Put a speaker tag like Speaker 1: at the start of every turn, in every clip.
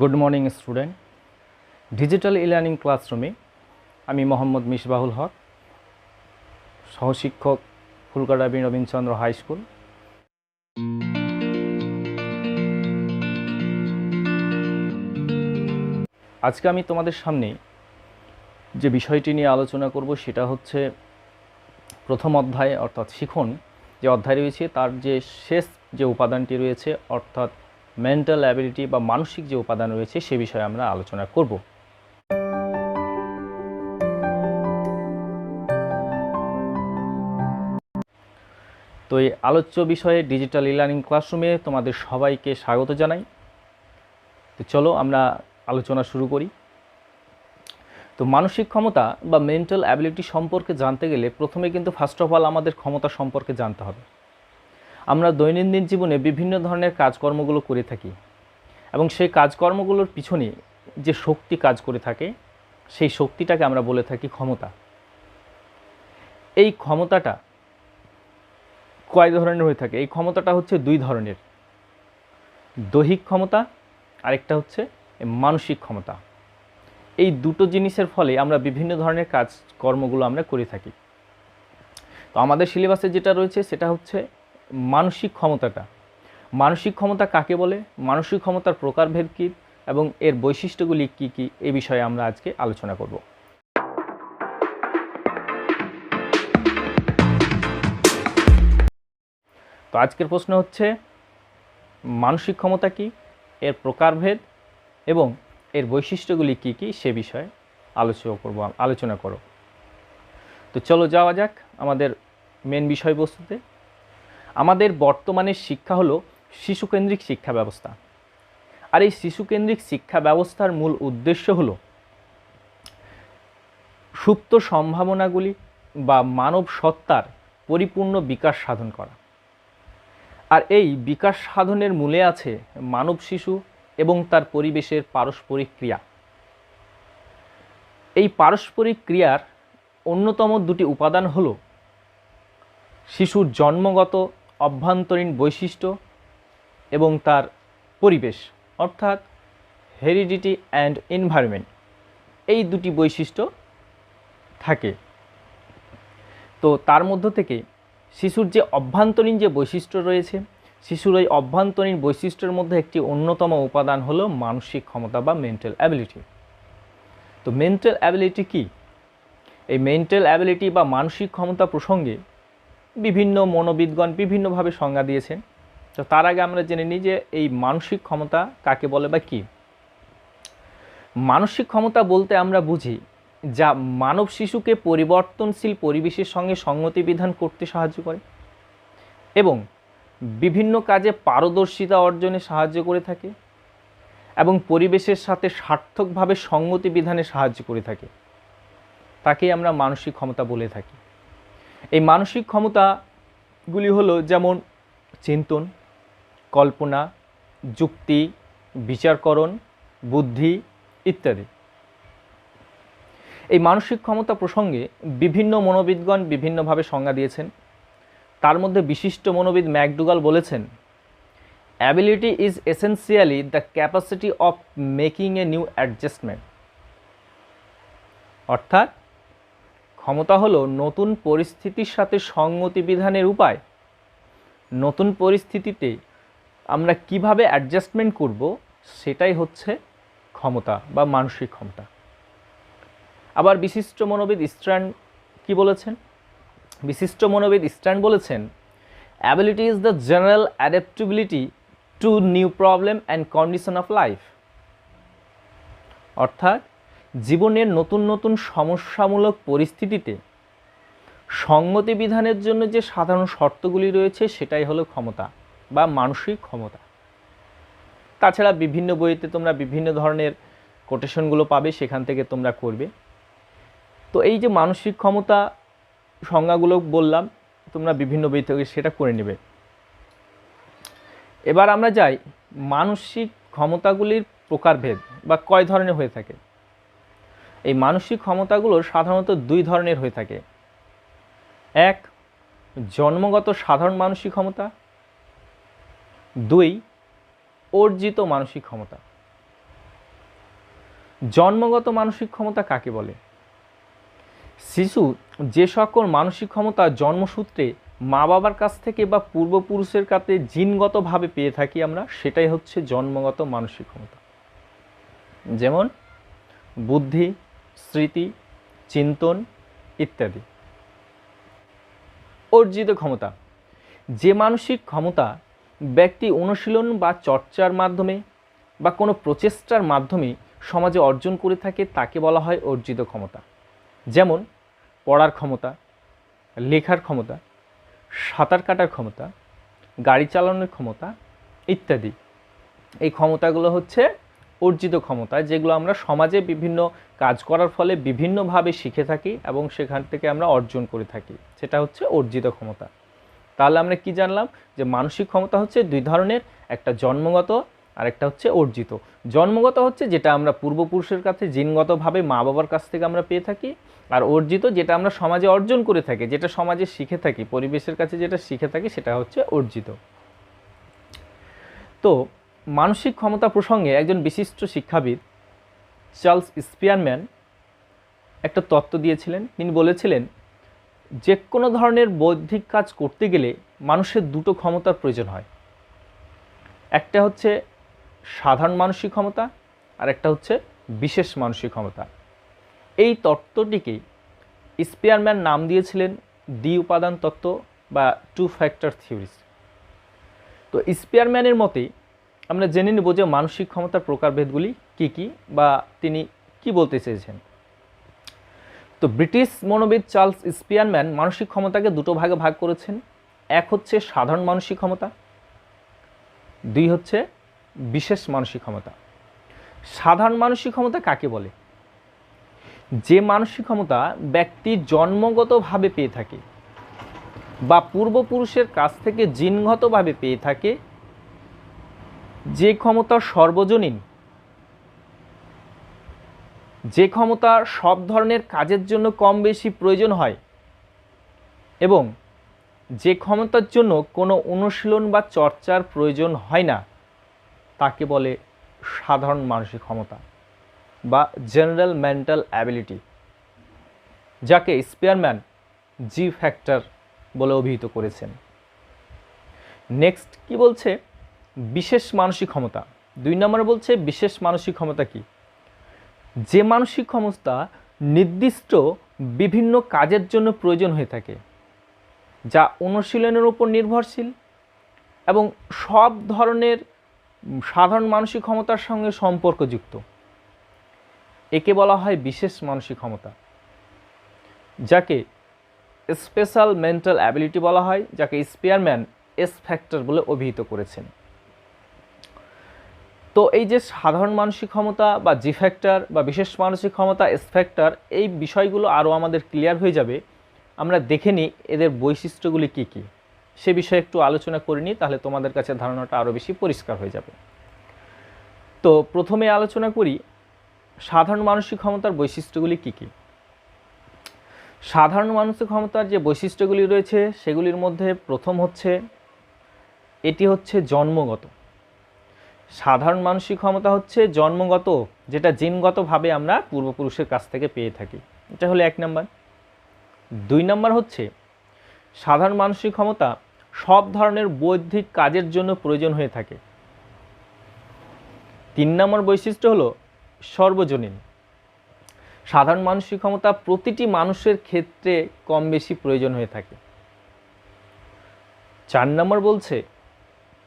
Speaker 1: Good morning student. Digital e-learning ক্লাসরুমে আমি মোহাম্মদ মিসবাহুল হক, সহশিক্ষক, ফুলকাটা Rabindrachandra high school. আজকে আমি তোমাদের সামনে যে বিষয়টি নিয়ে আলোচনা করব সেটা হচ্ছে প্রথম অধ্যায় অর্থাৎ শিখন যে অধ্যায় রয়েছে তার যে শেষ যে উপাদানটি রয়েছে অর্থাৎ মেন্টাল অ্যাবিলিটি বা মানসিক যে উপাদান রয়েছে সে বিষয়ে আমরা আলোচনা করব। তো এই আলোচ্য বিষয়ে ডিজিটাল ই-লার্নিং ক্লাসরুমে তোমাদের সবাইকে স্বাগত জানাই। তো চলো আমরা আলোচনা শুরু করি। তো মানসিক ক্ষমতা বা মেন্টাল অ্যাবিলিটি সম্পর্কে জানতে গেলে প্রথমে কিন্তু ফার্স্ট অফ অল আমাদের ক্ষমতা সম্পর্কে জানতে হবে। আমরা দৈনন্দিন জীবনে বিভিন্ন ধরনের কাজকর্মগুলো করে থাকি এবং সেই কাজকর্মগুলোর পিছনে যে শক্তি কাজ করে থাকে সেই শক্তিটাকে আমরা বলে থাকি ক্ষমতা। এই ক্ষমতাটা কয় ধরনের হয়ে থাকে? এই ক্ষমতাটা হচ্ছে দুই ধরনের, দৈহিক ক্ষমতা আরেকটা হচ্ছে মানসিক ক্ষমতা। এই দুটো জিনিসের ফলে আমরা বিভিন্ন ধরনের কাজকর্মগুলো আমরা করে থাকি। তো আমাদের সিলেবাসে যেটা রয়েছে সেটা হচ্ছে মানসিক ক্ষমতাটা। মানসিক ক্ষমতা কাকে বলে, মানসিক ক্ষমতার প্রকারভেদ কী এবং এর বৈশিষ্ট্যগুলি কী কী এই বিষয়ে আমরা আজকে আলোচনা করব। তো আজকের প্রশ্ন হচ্ছে মানসিক ক্ষমতা কী, এর প্রকারভেদ এবং এর বৈশিষ্ট্যগুলি কী কী সে বিষয়ে আলোচনা করো। তো চলো যাওয়া যাক আমাদের মেন বিষয়বস্তুতে। আমাদের বর্তমানের শিক্ষা হলো শিশুকেন্দ্রিক শিক্ষা ব্যবস্থা। আর এই শিশুকেন্দ্রিক শিক্ষা ব্যবস্থার মূল উদ্দেশ্য হলো সুপ্ত সম্ভাবনাগুলি বা মানব সত্তার পরিপূর্ণ বিকাশ সাধন করা। আর এই বিকাশ সাধনের মূলে আছে মানব শিশু এবং তার পরিবেশের পারস্পরিক ক্রিয়া। এই পারস্পরিক ক্রিয়ার অন্যতম দুটি উপাদান হল শিশুর জন্মগত অভ্যন্তরীণ বৈশিষ্ট্য এবং তার পরিবেশ অর্থাৎ হেরিডিটি অ্যান্ড এনভায়রনমেন্ট। এই দুটি বৈশিষ্ট্য থাকে। তো তার মধ্য থেকে শিশুর যে অভ্যন্তরীণ যে বৈশিষ্ট্য রয়েছে, শিশুর এই অভ্যন্তরীণ বৈশিষ্ট্যের মধ্যে একটি অন্যতম উপাদান হলো মানসিক ক্ষমতা বা মেন্টাল অ্যাবিলিটি। তো মেন্টাল অ্যাবিলিটি কি? এই মেন্টাল অ্যাবিলিটি বা মানসিক ক্ষমতা প্রসঙ্গে বিভিন্ন মনোবিদগণ বিভিন্নভাবে সংজ্ঞা দিয়েছেন। তো তার আগে আমরা জেনে নিই যে এই মানসিক ক্ষমতা কাকে বলে বা কী। মানসিক ক্ষমতা বলতে আমরা বুঝি যা মানব শিশুকে পরিবর্তনশীল পরিবেশের সঙ্গে সঙ্গতি বিধান করতে সাহায্য করে এবং বিভিন্ন কাজে পারদর্শিতা অর্জনে সাহায্য করে থাকে এবং পরিবেশের সাথে সার্থকভাবে সঙ্গতি বিধানে সাহায্য করে থাকে। তাকেই আমরা মানসিক ক্ষমতা বলে থাকি। এই মানসিক ক্ষমতাগুলি হলো যেমন চিন্তন, কল্পনা, যুক্তি, বিচারকরণ, বুদ্ধি ইত্যাদি। এই মানসিক ক্ষমতা প্রসঙ্গে বিভিন্ন মনোবিদগণ বিভিন্নভাবে সংজ্ঞা দিয়েছেন। তার মধ্যে বিশিষ্ট মনোবিদ ম্যাকডুগাল বলেছেন, ability is essentially the capacity of making a new adjustment. অর্থাৎ ক্ষমতা হলো নতুন পরিস্থিতির সাথে সঙ্গতি বিধানের উপায়। নতুন পরিস্থিতিতে আমরা কিভাবে অ্যাডজাস্টমেন্ট করব সেটাই হচ্ছে ক্ষমতা বা মানসিক ক্ষমতা। আবার বিশিষ্ট মনোবিদ স্ট্র্যান্ড কি বলেছেন? বিশিষ্ট মনোবিদ স্ট্র্যান্ড বলেছেন, ability is the general adaptability two new problem and condition of life. অর্থাৎ জীবনের নতুন নতুন সমস্যামূলক পরিস্থিতিতে সঙ্গতি বিধানের জন্য যে সাধারণ শর্তগুলি রয়েছে সেটাই হলো ক্ষমতা বা মানসিক ক্ষমতা। তাছাড়া বিভিন্ন বইতে তোমরা বিভিন্ন ধরনের কোটেশনগুলো পাবে, সেখান থেকে তোমরা করবে। তো এই যে মানসিক ক্ষমতা সংজ্ঞাগুলো বললাম, তোমরা বিভিন্ন বই থেকে সেটা করে নেবে। এবার আমরা যাই মানসিক ক্ষমতাগুলির প্রকারভেদ বা কয় ধরনের হয়ে থাকে। এই মানসিক ক্ষমতাগুলো সাধারণত দুই ধরনের হয়ে থাকে। এক, জন্মগত সাধারণ মানসিক ক্ষমতা। দুই, অর্জিত মানসিক ক্ষমতা। জন্মগত মানসিক ক্ষমতা কাকে বলে? শিশু যে সকল মানসিক ক্ষমতা জন্মসূত্রে মা বাবার কাছ থেকে বা পূর্বপুরুষের কাছে জিনগতভাবে পেয়ে থাকি আমরা, সেটাই হচ্ছে জন্মগত মানসিক ক্ষমতা। যেমন বুদ্ধি, স্মৃতি, চিন্তন ইত্যাদি। অর্জিত ক্ষমতা, যে মানসিক ক্ষমতা ব্যক্তি অনুশীলন বা চর্চার মাধ্যমে বা কোনো প্রচেষ্টার মাধ্যমে সমাজে অর্জন করে থাকে তাকে বলা হয় অর্জিত ক্ষমতা। যেমন পড়ার ক্ষমতা, লেখার ক্ষমতা, সাঁতার কাটার ক্ষমতা, গাড়ি চালানোর ক্ষমতা ইত্যাদি। এই ক্ষমতাগুলো হচ্ছে অর্জিত ক্ষমতা, যেগুলো আমরা সমাজে বিভিন্ন কাজ করার ফলে বিভিন্নভাবে শিখে থাকি এবং সেখান থেকে আমরা অর্জন করে থাকি, সেটা হচ্ছে অর্জিত ক্ষমতা। তাহলে আমরা কি জানলাম? যে মানসিক ক্ষমতা হচ্ছে দুই ধরনের, একটা জন্মগত আর একটা হচ্ছে অর্জিত। জন্মগত হচ্ছে যেটা আমরা পূর্বপুরুষের কাছে জিনগতভাবে মা বাবার কাছ থেকে আমরা পেয়ে থাকি, আর অর্জিত যেটা আমরা সমাজে অর্জন করে থাকি, যেটা সমাজে শিখে থাকি, পরিবেশের কাছে যেটা শিখে থাকি, সেটা হচ্ছে অর্জিত। তো মানসিক ক্ষমতা প্রসঙ্গে একজন বিশিষ্ট শিক্ষাবিদ চার্লস স্পিয়ারম্যান একটা তত্ত্ব দিয়েছিলেন। তিনি বলেছিলেন যে কোনো ধরনের বৌদ্ধিক কাজ করতে গেলে মানুষের দুটো ক্ষমতার প্রয়োজন হয়, একটা হচ্ছে সাধারণ মানসিক ক্ষমতা আর একটা হচ্ছে বিশেষ মানসিক ক্ষমতা। এই তত্ত্বটিকে স্পিয়ারম্যান নাম দিয়েছিলেন দ্বি উপাদান তত্ত্ব বা টু ফ্যাক্টর থিওরিজ। তো স্পিয়ারম্যানের মতে আমরা জেনে নেব যে মানসিক ক্ষমতার প্রকারভেদগুলি কী কী বা তিনি কি বলতে চেয়েছেন। তো ব্রিটিশ মনোবিদ চার্লস স্পিয়ারম্যান মানসিক ক্ষমতাকে দুটো ভাগে ভাগ করেছেন। এক হচ্ছে সাধারণ মানসিক ক্ষমতা, দুই হচ্ছে বিশেষ মানসিক ক্ষমতা। সাধারণ মানসিক ক্ষমতা কাকে বলে? যে মানসিক ক্ষমতা ব্যক্তি জন্মগতভাবে পেয়ে থাকে বা পূর্বপুরুষের কাছ থেকে জিনগতভাবে পেয়ে থাকে, যে ক্ষমতা সর্বজনীন, যে ক্ষমতা সব ধরনের কাজের জন্য কম বেশি প্রয়োজন হয় এবং যে ক্ষমতার জন্য কোনো অনুশীলন বা চর্চার প্রয়োজন হয় না, তাকে বলে সাধারণ মানসিক ক্ষমতা বা জেনারেল মেন্টাল অ্যাবিলিটি, যাকে স্পিয়ারম্যান জি ফ্যাক্টর বলে অভিহিত করেছেন। নেক্সট কি বলছে? বিশেষ মানসিক ক্ষমতা। 2 নম্বরে বলছে বিশেষ মানসিক ক্ষমতা কি? যে মানসিক ক্ষমতা নির্দিষ্ট বিভিন্ন কাজের জন্য প্রয়োজন হয়ে থাকে, যা অনুশীলনের উপর নির্ভরশীল এবং সব ধরনের সাধারণ মানসিক ক্ষমতার সঙ্গে সম্পর্কযুক্ত, একে বলা হয় বিশেষ মানসিক ক্ষমতা, যাকে স্পেশাল মেন্টাল অ্যাবিলিটি বলা হয়, যাকে স্পিয়ারম্যান এস ফ্যাক্টর বলে অভিহিত করেছেন। তো এই যে সাধারণ মানসিক ক্ষমতা বা জি ফ্যাক্টর বা বিশেষ মানসিক ক্ষমতা এস ফ্যাক্টর, এই বিষয়গুলো আরও আমাদের ক্লিয়ার হয়ে যাবে। আমরা দেখে নিই এদের বৈশিষ্ট্যগুলি কী কী, সে বিষয়ে একটু আলোচনা করে নিই, তাহলে তোমাদের কাছে ধারণাটা আরও বেশি পরিষ্কার হয়ে যাবে। তো প্রথমে আলোচনা করি সাধারণ মানসিক ক্ষমতার বৈশিষ্ট্যগুলি কী কী। সাধারণ মানসিক ক্ষমতার যে বৈশিষ্ট্যগুলি রয়েছে সেগুলির মধ্যে প্রথম হচ্ছে এটি হচ্ছে জন্মগত। সাধারণ মানসিক ক্ষমতা হচ্ছে জন্মগত, যেটা জিনগতভাবে আমরা পূর্বপুরুষের কাছ থেকে পেয়ে থাকি, এটা হলো 1 নম্বর। 2 নম্বর হচ্ছে সাধারণ মানসিক ক্ষমতা সব ধরনের বৌদ্ধিক কাজের জন্য প্রয়োজন হয়ে থাকে। 3 নম্বর বৈশিষ্ট্য হলো সর্বজনীন। সাধারণ মানসিক ক্ষমতা প্রতিটি মানুষের ক্ষেত্রে কম বেশি প্রয়োজন হয়ে থাকে। 4 নম্বর বলছে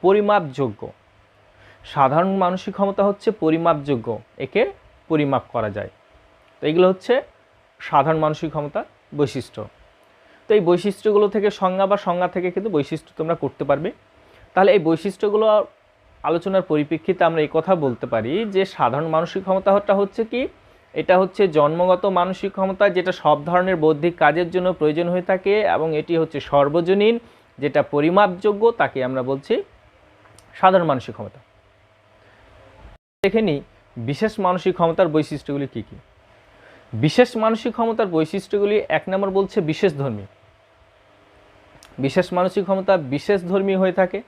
Speaker 1: পরিমাপযোগ্য। সাধারণ মানসিক ক্ষমতা হচ্ছে পরিমাপযোগ্য, একে পরিমাপ করা যায়। তো এগুলো হচ্ছে সাধারণ মানসিক ক্ষমতার বৈশিষ্ট্য। তো এই বৈশিষ্ট্যগুলো থেকে সংজ্ঞা থেকে কিন্তু বৈশিষ্ট্য তোমরা করতে পারবে। তাহলে এই বৈশিষ্ট্যগুলো আলোচনার পরিপ্রেক্ষিতে আমরা এই কথা বলতে পারি যে সাধারণ মানসিক ক্ষমতাটা হচ্ছে কি, এটা হচ্ছে জন্মগত মানসিক ক্ষমতা, যেটা সব ধরনের বৌদ্ধিক কাজের জন্য প্রয়োজন হয়ে থাকে, এবং এটি হচ্ছে সর্বজনীন, যেটা পরিমাপযোগ্য, তাকে আমরা বলছি সাধারণ মানসিক ক্ষমতা। দেখে নিই বিশেষ মানসিক ক্ষমতার বৈশিষ্ট্যগুলি কী কী। বিশেষ মানসিক ক্ষমতার বৈশিষ্ট্যগুলি 1 নম্বর বলছে বিশেষধর্মী। বিশেষ মানসিক ক্ষমতা বিশেষধর্মী হয়ে থাকে,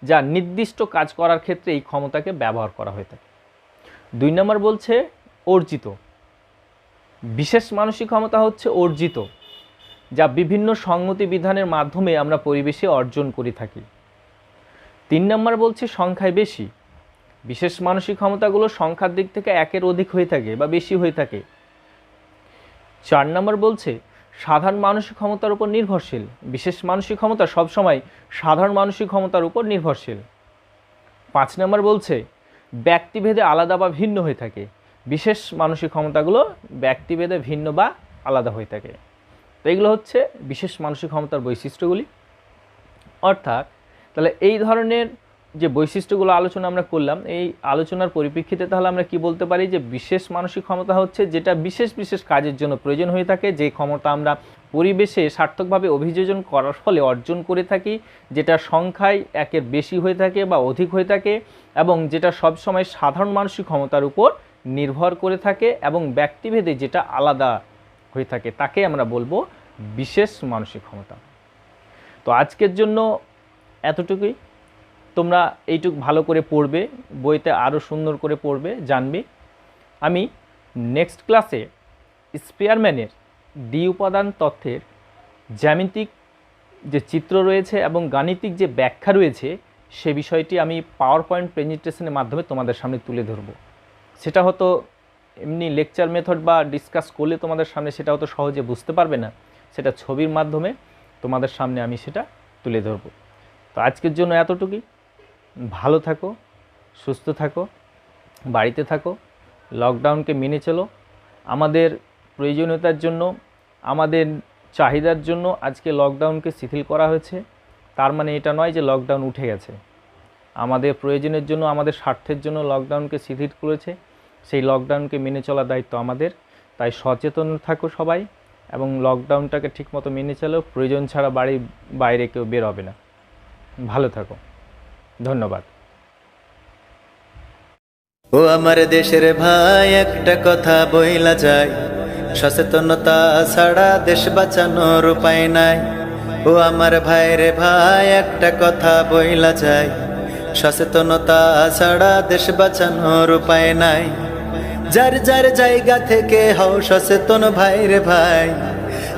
Speaker 1: যা নির্দিষ্ট কাজ করার ক্ষেত্রে এই ক্ষমতাকে ব্যবহার করা হয়ে থাকে। 2 নম্বর বলছে অর্জিত। বিশেষ মানসিক ক্ষমতা হচ্ছে অর্জিত, যা বিভিন্ন সংগতি বিধানের মাধ্যমে আমরা পরিবেশে অর্জন করে থাকি। 3 নম্বর বলছে সংখ্যায় বেশি। বিশেষ মানসিক ক্ষমতাগুলো সংখ্যার দিক থেকে একের অধিক হয়ে থাকে বা বেশি হয়ে থাকে। 4 নম্বর বলছে সাধারণ মানসিক ক্ষমতার উপর নির্ভরশীল। বিশেষ মানসিক ক্ষমতা সবসময় সাধারণ মানসিক ক্ষমতার উপর নির্ভরশীল। 5 নম্বর বলছে ব্যক্তিভেদে আলাদা বা ভিন্ন হয়ে থাকে। বিশেষ মানসিক ক্ষমতাগুলো ব্যক্তিভেদে ভিন্ন বা আলাদা হয়ে থাকে। তো এগুলো হচ্ছে বিশেষ মানসিক ক্ষমতার বৈশিষ্ট্যগুলি। অর্থাৎ তাহলে এই ধরনের যে বৈশিষ্ট্যগুলো আলোচনা আমরা করলাম, এই আলোচনার পরিপ্রেক্ষিতে তাহলে আমরা কি বলতে পারি যে বিশেষ মানসিক ক্ষমতা হচ্ছে যেটা বিশেষ বিশেষ কাজের জন্য প্রয়োজন হয়ে থাকে, যে ক্ষমতা আমরা পরিবেশে সার্থকভাবে অভিযোজন করার ফলে অর্জন করে থাকি, যেটা সংখ্যায় একের বেশি হয়ে থাকে বা অধিক হয়ে থাকে, এবং যেটা সবসময় সাধারণ মানসিক ক্ষমতার উপর নির্ভর করে থাকে এবং ব্যক্তিভেদে যেটা আলাদা হয়ে থাকে, তাকে আমরা বলবো বিশেষ মানসিক ক্ষমতা। তো আজকের জন্য এতটুকুই। তোমরা এইটুকু ভালো করে পড়বে, বইতে আরও সুন্দর করে পড়বে, জানবে। আমি নেক্সট ক্লাসে স্পিয়ারম্যানের দ্বি উপাদান তত্ত্বের জ্যামিতিক যে চিত্র রয়েছে এবং গাণিতিক যে ব্যাখ্যা রয়েছে সে বিষয়টি আমি পাওয়ার পয়েন্ট প্রেজেন্টেশনের মাধ্যমে তোমাদের সামনে তুলে ধরব। সেটা হয়তো এমনি লেকচার মেথড বা ডিসকাস করলে তোমাদের সামনে সেটা হয়তো সহজে বুঝতে পারবে না, সেটা ছবির মাধ্যমে তোমাদের সামনে আমি সেটা তুলে ধরব। তো আজকের জন্য এতটুকুই। ভালো থাকো, সুস্থ থাকো, বাড়িতে থাকো, লকডাউনকে মেনে চলো। আমাদের প্রয়োজনীয়তার জন্য, আমাদের চাহিদার জন্য আজকে লকডাউনকে শিথিল করা হয়েছে। তার মানে এটা নয় যে লকডাউন উঠে গেছে। আমাদের প্রয়োজনের জন্য, আমাদের স্বার্থের জন্য লকডাউনকে শিথিল করেছে। সেই লকডাউনকে মেনে চলার দায়িত্ব আমাদের। তাই সচেতন থাকো সবাই এবং লকডাউনটাকে ঠিকমতো মেনে চলো। প্রয়োজন ছাড়া বাড়ির বাইরে কেউ বের হবে না। ভালো থাকো, ধন্যবাদ।
Speaker 2: ও আমার দেশের ভাই, একটা কথা বইলা যায়, সচেতনতা ছাড়া দেশ বাঁচানোর উপায় নাই। ও আমার ভাই রে ভাই, একটা কথা বইলা যায়, সচেতনতা ছাড়া দেশ বাঁচানোর উপায় নাই। যার যার জায়গা থেকে হও সচেতন ভাই রে ভাই,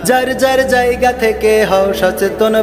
Speaker 2: যার যার জায়গা থেকে হও সচেতন।